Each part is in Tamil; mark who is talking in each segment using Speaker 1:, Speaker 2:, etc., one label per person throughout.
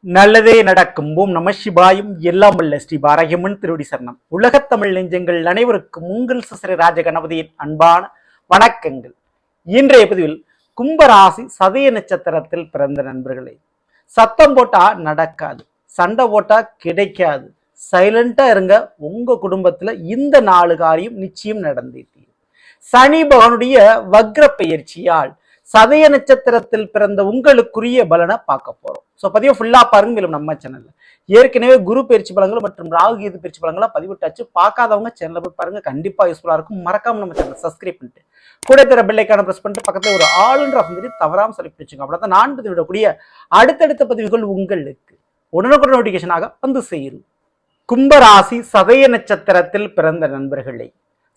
Speaker 1: நல்லதே நடக்கும். ஓம் நம சிவாயும். எல்லாம் வல்ல ஸ்ரீ பாரகியம்மன் திருவடி சரணம். உலகத் தமிழ் நெஞ்சங்கள் அனைவருக்கும் உங்கள் சிசிர ராஜ கணபதியின் அன்பான வணக்கங்கள். இன்றைய பதிவில் கும்பராசி சதய நட்சத்திரத்தில் பிறந்த நண்பர்களே, சத்தம் போட்டா நடக்காது, சண்டை போட்டா கிடைக்காது, சைலண்டா இருங்க. உங்க குடும்பத்துல இந்த 4 காரியம் நிச்சயம் நடந்தே தீரும். சனி பகவானுடைய வக்ர பெயர்ச்சியால் சதய நட்சத்திரத்தில் பிறந்த உங்களுக்குரிய பலனை பார்க்க போறோம். ஸோ பதிவு ஃபுல்லா பாருங்க. மேலும் நம்ம சேனல்ல ஏற்கனவே குரு பயிற்சி பலன்கள் மற்றும் ராகு கேது பயிற்சி பலன்களை பதிவிட்டாச்சு. பார்க்காதவங்க சேனல்ல போய் பாருங்க, கண்டிப்பா யூஸ்ஃபுல்லா இருக்கும். மறக்காம நம்ம சேனல் சப்ஸ்கிரைப் பண்ணிட்டு கூட தர பெல் ஐக்கான பிரஸ் பண்ணிட்டு பக்கத்துல ஒரு ஆளுன்ற ஆப்ஷன் தவறாம செலக்ட் வச்சுங்க. அப்படின்னா நான் விடக்கூடிய அடுத்தடுத்த பதிவுகள் உங்களுக்கு உடனுக்குடன் நோட்டிபிகேஷனாக வந்து சேரும். கும்பராசி சதய நட்சத்திரத்தில் பிறந்த நண்பர்களே,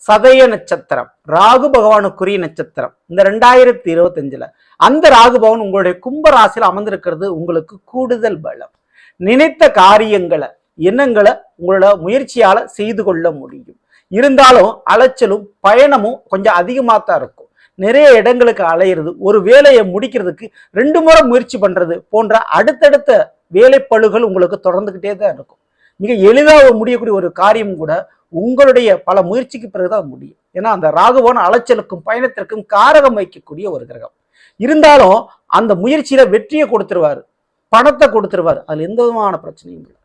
Speaker 1: சதய நட்சத்திரம் ராகு பகவானுக்குரிய நட்சத்திரம். இந்த 2025 அந்த ராகு பகவான் உங்களுடைய கும்பராசியில் அமர்ந்திருக்கிறது உங்களுக்கு கூடுதல் பலம். நினைத்த காரியங்களை எண்ணங்களை உங்களோட முயற்சியால செய்து கொள்ள முடியும். இருந்தாலும் அலைச்சலும் பயணமும் கொஞ்சம் அதிகமாக தான் இருக்கும். நிறைய இடங்களுக்கு அலையிறது, ஒரு வேலையை முடிக்கிறதுக்கு 2 முறை முயற்சி பண்றது போன்ற அடுத்தடுத்த வேலைப்பளுகள் உங்களுக்கு தொடர்ந்துகிட்டே தான் இருக்கும். மிக எளிதாக முடியக்கூடிய ஒரு காரியம் கூட உங்களுடைய பல முயற்சிக்கு பிறகுதான் முடியும். ஏன்னா அந்த ராகுபவன் அலைச்சலுக்கும் பயணத்திற்கும் காரகம் வைக்கக்கூடிய ஒரு கிரகம். இருந்தாலும் அந்த முயற்சியில வெற்றியை கொடுத்துருவாரு, பணத்தை கொடுத்துருவாரு. அதுல எந்த விதமான பிரச்சனையும் இல்லை.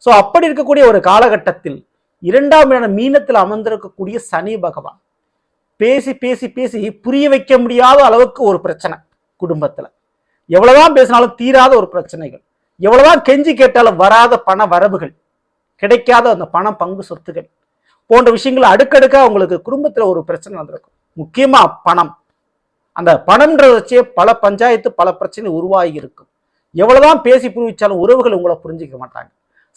Speaker 1: ஸோ அப்படி இருக்கக்கூடிய ஒரு காலகட்டத்தில் 2ஆம் இடம் மீனத்தில் அமர்ந்திருக்கக்கூடிய சனி பகவான் பேசி பேசி பேசி புரிய வைக்க முடியாத அளவுக்கு ஒரு பிரச்சனை குடும்பத்துல. எவ்வளவுதான் பேசினாலும் தீராத ஒரு பிரச்சனைகள், எவ்வளவுதான் கெஞ்சி கேட்டாலும் வராத பண வரவுகள், கிடைக்காத அந்த பணம் பங்கு சொத்துகள் போன்ற விஷயங்கள் அடுக்கடுக்கா உங்களுக்கு குடும்பத்துல ஒரு பிரச்சனை நடந்திருக்கும். முக்கியமா பணம். அந்த பணம்ன்றத வச்சே பல பஞ்சாயத்து பல பிரச்சனை உருவாகி இருக்கும். எவ்வளவுதான் பேசி புரிவிச்சாலும் உறவுகள் உங்களை புரிஞ்சிக்க மாட்டாங்க.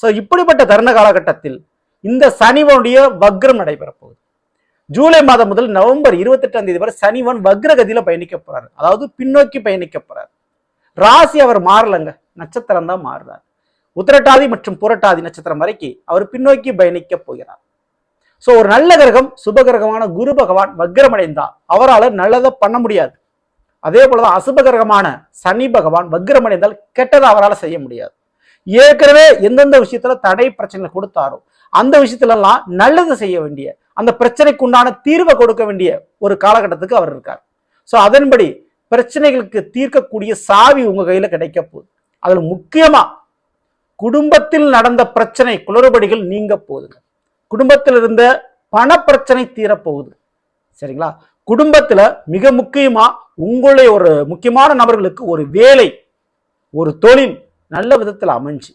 Speaker 1: ஸோ இப்படிப்பட்ட தருண காலகட்டத்தில் இந்த சனிவனுடைய வக்ரம் நடைபெற போகுது. ஜூலை மாதம் முதல் நவம்பர் 28ஆம் தேதி வரை சனிவன் வக்ரகதியில பயணிக்க போறாரு, அதாவது பின்னோக்கி பயணிக்க போறாரு. ராசி அவர் மாறலங்க, நட்சத்திரம் தான் மாறுறாரு. உத்திரட்டாதி மற்றும் புரட்டாதி நட்சத்திரம் வரைக்கும் அவர் பின்னோக்கி பயணிக்க போகிறார். ஸோ ஒரு நல்ல கிரகம், சுப கிரகமான குரு பகவான் வக்ரமடைந்தா அவரால் நல்லதை பண்ண முடியாது. அதே போலதான் அசுப கிரகமான சனி பகவான் வக்ரமடைந்தால் கெட்டதை அவரால் செய்ய முடியாது. ஏற்கனவே எந்தெந்த விஷயத்துல தடை பிரச்சனை கொடுத்தாரோ அந்த விஷயத்துல எல்லாம் நல்லது செய்ய வேண்டிய, அந்த பிரச்சனைக்கு உண்டான தீர்வை கொடுக்க வேண்டிய ஒரு காலகட்டத்துக்கு அவர் இருக்கார். ஸோ அதன்படி பிரச்சனைகளுக்கு தீர்க்கக்கூடிய சாவி உங்க கையில கிடைக்க போகுது. அதுல முக்கியமா குடும்பத்தில் நடந்த பிரச்சனை குளறுபடிகள் நீங்க போகுதுங்க. குடும்பத்தில் இருந்த பண பிரச்சனை தீரப்போகுது. சரிங்களா? குடும்பத்துல மிக முக்கியமா உங்களுடைய ஒரு முக்கியமான நபர்களுக்கு ஒரு வேலை, ஒரு தொழில் நல்ல விதத்தில் அமைஞ்சு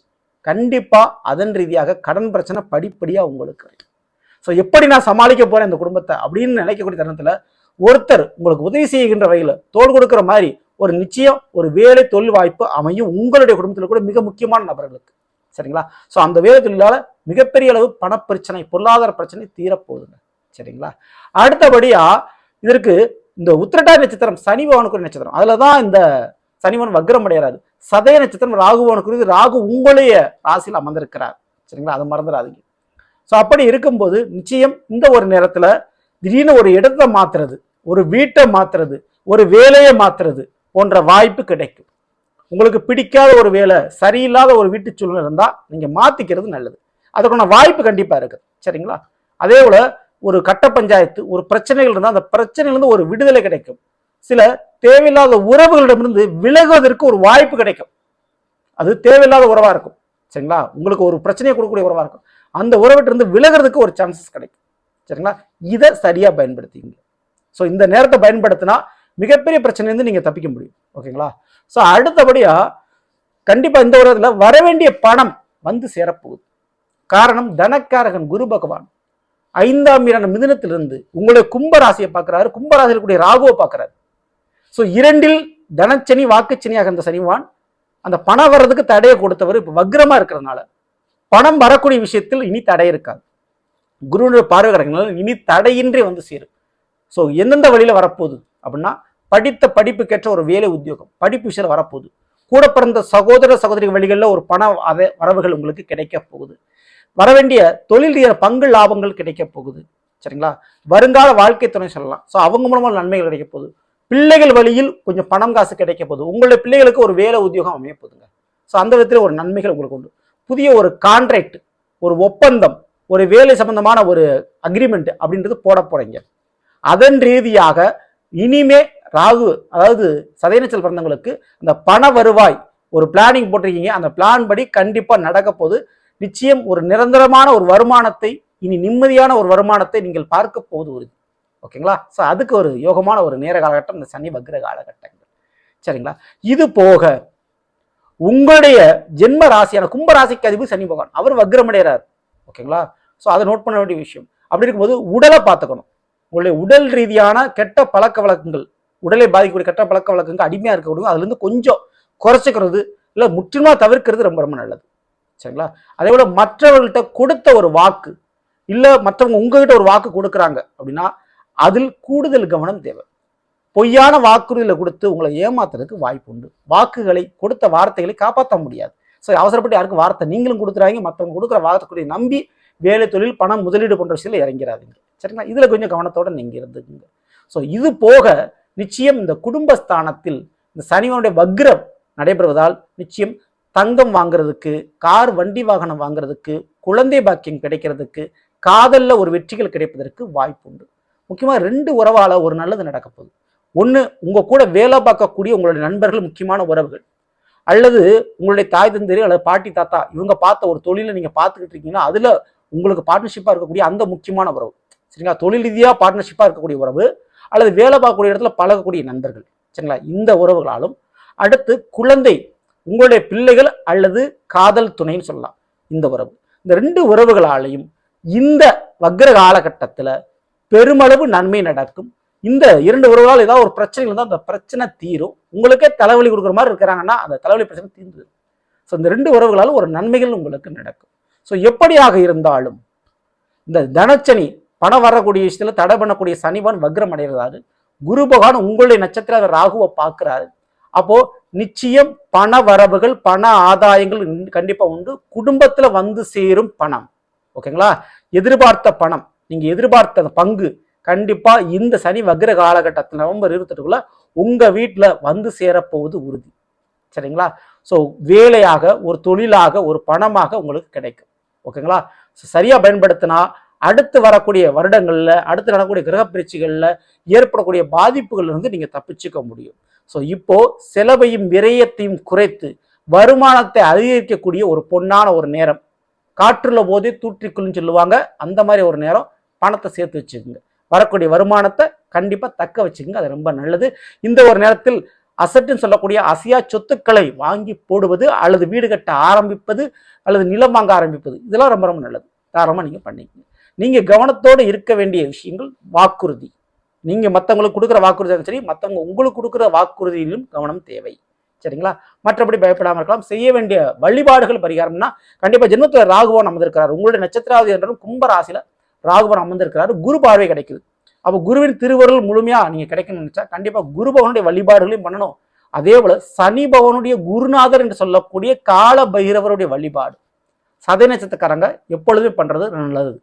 Speaker 1: கண்டிப்பா அதன் ரீதியாக கடன் பிரச்சனை படிப்படியா உங்களுக்கு. ஸோ எப்படி நான் சமாளிக்க போறேன் இந்த குடும்பத்தை அப்படின்னு நினைக்கக்கூடிய தருணத்துல ஒருத்தர் உங்களுக்கு உதவி செய்கின்ற வகையில தோள் கொடுக்கிற மாதிரி ஒரு நிச்சயம் ஒரு வேலை தொழில் வாய்ப்பு அமையும் உங்களுடைய குடும்பத்தில் கூட மிக முக்கியமான நபர்களுக்கு. சரிங்களா? ஸோ அந்த வேலை தொழிலால மிகப்பெரிய அளவு பணப்பிரச்சனை பொருளாதார பிரச்சனை தீரப்போகுதுங்க. சரிங்களா? அடுத்தபடியா இதற்கு இந்த உத்திரட்டாதி நட்சத்திரம் சனி பகவானுக்கு நட்சத்திரம், அதுலதான் இந்த சனிவன் வக்ரம் அடைகிறாரு. சதய நட்சத்திரம் ராகுபவனுக்கு, ராகு உங்களுடைய ராசியில் அமர்ந்திருக்கிறார். சரிங்களா? அதை மறந்துடாதீங்க. ஸோ அப்படி இருக்கும்போது நிச்சயம் இந்த ஒரு நேரத்துல திடீர்னு ஒரு இடத்தை மாத்துறது, ஒரு வீட்டை மாத்துறது, ஒரு வேலையை மாத்துறது போன்ற வாய்ப்பு கிடைக்கும். உங்களுக்கு பிடிக்காத ஒரு வேலை, சரியில்லாத ஒரு வீட்டு சூழ்நிலை இருந்தா நீங்க மாத்திக்கிறது நல்லது. அதுக்கான வாய்ப்பு கண்டிப்பா இருக்கு. சரிங்களா? அதே போல ஒரு கட்ட பஞ்சாயத்து, ஒரு பிரச்சனைகள் இருந்தால் அந்த பிரச்சனையிலிருந்து ஒரு விடுதலை கிடைக்கும். சில தேவையில்லாத உறவுகளிடமிருந்து விலகுவதற்கு ஒரு வாய்ப்பு கிடைக்கும். அது தேவையில்லாத உறவா இருக்கும். சரிங்களா? உங்களுக்கு ஒரு பிரச்சனையை கொடுக்கக்கூடிய உறவா இருக்கும். அந்த உறவிட்டிருந்து விலகிறதுக்கு ஒரு சான்சஸ் கிடைக்கும். சரிங்களா? இதை சரியா பயன்படுத்திங்க. ஸோ இந்த நேரத்தை பயன்படுத்தினா மிகப்பெரிய பிரச்சனையிலிருந்து நீங்க தப்பிக்க முடியும். ஓகேங்களா? ஸோ அடுத்தபடியா கண்டிப்பா இந்த உலகத்துல வரவேண்டிய பணம் வந்து சேரப்போகுது. காரணம் தனக்காரகன் குரு பகவான் 5ஆம் இடம் மிதுனத்திலிருந்து உங்களுடைய கும்பராசியை பார்க்கிறாரு, கும்பராசியில் கூடிய ராகுவை பார்க்கிறாரு. ஸோ 2இல் தனச்சனி வாக்குச்சனியாக இருந்த சனிவான் அந்த பணம் வர்றதுக்கு தடையை கொடுத்தவர் இப்ப வக்ரமா இருக்கிறதுனால பணம் வரக்கூடிய விஷயத்தில் இனி தடை இருக்காது. குருவுடைய பார்வை கிரகங்கள் இனி தடையின்றி வந்து சேரும். ஸோ எந்தெந்த வழியில வரப்போகுது அப்படின்னா, படித்த படிப்புக்கேற்ற ஒரு வேலை உத்தியோகம் படிப்பு விஷயம் வரப்போகுது. கூட பிறந்த சகோதர சகோதரி வழிகளில் ஒரு பண வரவுகள் உங்களுக்கு கிடைக்க போகுது. வரவேண்டிய தொழில் பங்கு லாபங்கள் கிடைக்க போகுது. சரிங்களா? வருங்கால வாழ்க்கை துணை சொல்லலாம். ஸோ அவங்க மூலமா நன்மைகள் கிடைக்க போகுது. பிள்ளைகள் வழியில் கொஞ்சம் பணம் காசு கிடைக்க போகுது. உங்களுடைய பிள்ளைகளுக்கு ஒரு வேலை உத்தியோகம் அமைய போகுதுங்க. ஸோ அந்த விதத்தில் ஒரு நன்மைகள் உங்களுக்கு உண்டு. புதிய ஒரு கான்ட்ராக்ட், ஒரு ஒப்பந்தம், ஒரு வேலை சம்பந்தமான ஒரு அக்ரிமெண்ட் அப்படின்றது போட போறீங்க. அதன் ரீதியாக இனிமே ராகு, அதாவது சதய பிறந்தவங்களுக்கு அந்த பண வருவாய் ஒரு பிளானிங் போட்டிருக்கீங்க, அந்த பிளான் படி கண்டிப்பா நடக்க போது. நிச்சயம் ஒரு நிரந்தரமான ஒரு வருமானத்தை, இனி நிம்மதியான ஒரு வருமானத்தை நீங்கள் பார்க்க போவது உறுதி. ஓகேங்களா? ஸோ அதுக்கு ஒரு யோகமான ஒரு நேர காலகட்டம் இந்த சனி வக்ர காலகட்டங்கள். சரிங்களா? இது போக உங்களுடைய ஜென்ம ராசியான கும்ப ராசிக்கு அதிபதி சனி பகவான், அவர் வக்ரமடைகிறார். ஓகேங்களா? ஸோ அதை நோட் பண்ண வேண்டிய விஷயம். அப்படி இருக்கும்போது உடலை பார்த்துக்கணும். உங்களுடைய உடல் ரீதியான கெட்ட பழக்க வழக்கங்கள், உடலை பாதிக்கக்கூடிய கெட்ட பழக்க வழக்கங்கள் அடிமையா இருக்கக்கூடிய அதுல இருந்து கொஞ்சம் குறைச்சிக்கிறது, இல்லை முற்றிலுமா தவிர்க்கிறது ரொம்ப ரொம்ப நல்லது. சரிங்களா? அதே போல மற்றவர்கள்ட்ட கொடுத்த ஒரு வாக்கு, இல்லை மற்றவங்க உங்ககிட்ட ஒரு வாக்கு கொடுக்குறாங்க அப்படின்னா அதில் கூடுதல் கவனம் தேவை. பொய்யான வாக்குறுதிகளை கொடுத்து உங்களை ஏமாத்துறதுக்கு வாய்ப்பு உண்டு. வாக்குகளை கொடுத்த வார்த்தைகளை காப்பாற்ற முடியாது. ஸோ அவசரப்பட்டு யாருக்கும் வார்த்தை நீங்களும் கொடுத்துறாங்க, மற்றவங்க கொடுக்குற வார்த்தையை நம்பி வேலை, தொழில், பணம், முதலீடு போன்ற விஷயத்தில் இறங்கிறாதீங்க. சரிங்களா? இதுல கொஞ்சம் கவனத்தோட நீங்க இருந்துக்குங்க. ஸோ இது போக நிச்சயம் இந்த குடும்பஸ்தானத்தில் இந்த சனிவனுடைய வக்ரம் நடைபெறுவதால் நிச்சயம் தங்கம் வாங்குறதுக்கு, கார், வண்டி வாகனம் வாங்குறதுக்கு, குழந்தை பாக்கியம் கிடைக்கிறதுக்கு, காதல்ல ஒரு வெற்றிகள் கிடைப்பதற்கு வாய்ப்பு உண்டு. முக்கியமா 2 உறவால ஒரு நல்லது நடக்க போகுது. ஒன்று, உங்க கூட வேலை பார்க்கக்கூடிய உங்களுடைய நண்பர்கள், முக்கியமான உறவுகள், அல்லது உங்களுடைய தாய் தந்தை அல்லது பாட்டி தாத்தா இவங்க பார்த்த ஒரு தொழிலை நீங்க பார்த்துக்கிட்டு இருக்கீங்கன்னா அதுல உங்களுக்கு பார்ட்னர்ஷிப்பா இருக்கக்கூடிய அந்த முக்கியமான உறவு. சரிங்களா? தொழில் ரீதியா பார்ட்னர்ஷிப்பா இருக்கக்கூடிய உறவு, அல்லது வேலை பார்க்கக்கூடிய இடத்துல பழகக்கூடிய நண்பர்கள். சரிங்களா? இந்த உறவுகளாலும், அடுத்து குழந்தை, உங்களுடைய பிள்ளைகள் அல்லது காதல் துணைன்னு சொல்லலாம். இந்த உறவு, இந்த 2 உறவுகளாலையும் இந்த வக்ர காலகட்டத்தில் பெருமளவு நன்மை நடக்கும். இந்த 2 உறவுகளால் ஏதாவது ஒரு பிரச்சனை இருந்தால் அந்த பிரச்சனை தீரும். உங்களுக்கே தலைவலி கொடுக்குற மாதிரி இருக்கிறாங்கன்னா அந்த தலைவலி பிரச்சனை தீர்ந்து. ஸோ இந்த 2 உறவுகளாலும் ஒரு நன்மைகள் உங்களுக்கு நடக்கும். ஸோ எப்படியாக இருந்தாலும் இந்த தனச்சனி, பணம் வரக்கூடிய விஷயத்துல தடை பண்ணக்கூடிய சனிவான் வக்ரம் அடைகிறாரு. குரு பகவான் உங்களுடைய நட்சத்திர ராகுவை பார்க்கிறாரு. அப்போ நிச்சயம் பண வரவுகள், பண ஆதாயங்கள் கண்டிப்பா உண்டு. குடும்பத்துல வந்து சேரும் பணம். ஓகேங்களா? எதிர்பார்த்த பணம், நீங்க எதிர்பார்த்த பங்கு கண்டிப்பா இந்த சனி வக்ர காலகட்டத்தில் நவம்பர் 28க்குள்ள உங்க வீட்டுல வந்து சேரப்போவது உறுதி. சரிங்களா? ஸோ வேலையாக, ஒரு தொழிலாக, ஒரு பணமாக உங்களுக்கு கிடைக்கும். ஓகேங்களா? சரியா பயன்படுத்தினா அடுத்து வரக்கூடிய வருடங்கள்ல, அடுத்து நடக்கக்கூடிய கிரக பயிற்சிகள்ல ஏற்படக்கூடிய பாதிப்புகள் இருந்து நீங்க தப்பிச்சுக்க முடியும். ஸோ இப்போ செலவையும் விரயத்தையும் குறைத்து வருமானத்தை அதிகரிக்கக்கூடிய ஒரு பொன்னான ஒரு நேரம். காற்றுள்ள போதே தூற்றிக்குள்னு சொல்லுவாங்க, அந்த மாதிரி ஒரு நேரம். பணத்தை சேர்த்து வச்சுக்கோங்க. வரக்கூடிய வருமானத்தை கண்டிப்பா தக்க வச்சுக்கோங்க. அது ரொம்ப நல்லது. இந்த ஒரு நேரத்தில் அசட்டுன்னு சொல்லக்கூடிய அசையா சொத்துக்களை வாங்கி போடுவது, அல்லது வீடு கட்ட ஆரம்பிப்பது, அல்லது நிலம் வாங்க ஆரம்பிப்பது, இதெல்லாம் ரொம்ப ரொம்ப நல்லது. தாராளமா நீங்க பண்ணிக்கங்க. நீங்க கவனத்தோடு இருக்க வேண்டிய விஷயங்கள் வாக்குறுதி. நீங்க மற்றவங்களுக்கு கொடுக்குற வாக்குறுதியும் சரி, மற்றவங்க உங்களுக்கு கொடுக்குற வாக்குறுதியிலும் கவனம் தேவை. சரிங்களா? மற்றபடி பயப்படாமல் இருக்கலாம். செய்ய வேண்டிய வழிபாடுகள் பரிகாரம்னா கண்டிப்பா ஜென்மத்தில் ராகுவான் அமர்ந்திருக்கிறார். உங்களுடைய நட்சத்திராவதி என்றும் கும்ப ராசியில ராகுவான் அமர்ந்திருக்கிறாரு. குரு பார்வை கிடைக்குது. அப்போ குருவின் திருவருள் முழுமையா நீங்க கிடைக்கணும்னு நினைச்சா கண்டிப்பா குரு பகவானுடைய வழிபாடுகளையும் பண்ணணும். அதே போல சனி பகவானுடைய குருநாதர் என்று சொல்லக்கூடிய கால பைரவருடைய வழிபாடு சதய நட்சத்திரக்காரங்க எப்பொழுதுமே பண்றது நல்லது.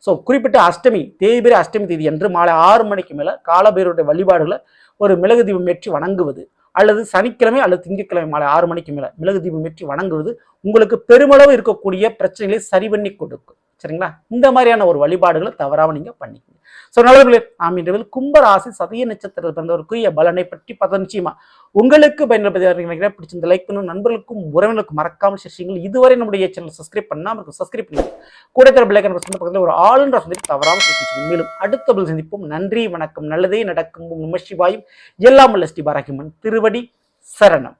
Speaker 1: ஸோ குறிப்பிட்ட அஷ்டமி, தேய்பிரை அஷ்டமி தேதி என்று மாலை 6 மணிக்கு மேல காலபைரவருடைய வழிபாடுகளை ஒரு மிளகு தீபம் ஏற்றி வணங்குவது, அல்லது சனிக்கிழமை அல்லது திங்கட்கிழமை மாலை 6 மணிக்கு மேல மிளகு தீபம் ஏற்றி வணங்குவது உங்களுக்கு பெருமளவு இருக்கக்கூடிய பிரச்சனைகளை சரி பண்ணி கொடுக்கும். சரிங்களா? இந்த மாதிரியான ஒரு வழிபாடுகளை தவறாம நீங்க பண்ணிக்கங்க. ஸோ நல்லவர்களே, நாம் இன்றைய கும்பராசி சதய நட்சத்திரத்தில் பிறந்தவருக்குரிய பலனை பற்றி பார்த்தா நிச்சயமா உங்களுக்கு பயன்படுத்தி பிடிச்சிருந்த லைக் பண்ணும், நண்பர்களுக்கும் உறவினருக்கும் மறக்காமல் செய்யுங்கள். இதுவரை நம்முடைய சேனல் சப்ஸ்கிரைப் பண்ணாமல் சப்ஸ்கிரைப் பண்ணுங்க. கூட தர பிள்ளைக்கு பக்கத்தில் ஒரு ஆளுன்ற சொல்லி தவறாமல் செய்யுங்க. மேலும் அடுத்த சந்திப்போம். நன்றி, வணக்கம். நல்லதே நடக்கும். நம சிவாயும். எல்லாம் வல்ல ஸ்ரீ பாரகிமன் திருவடி சரணம்.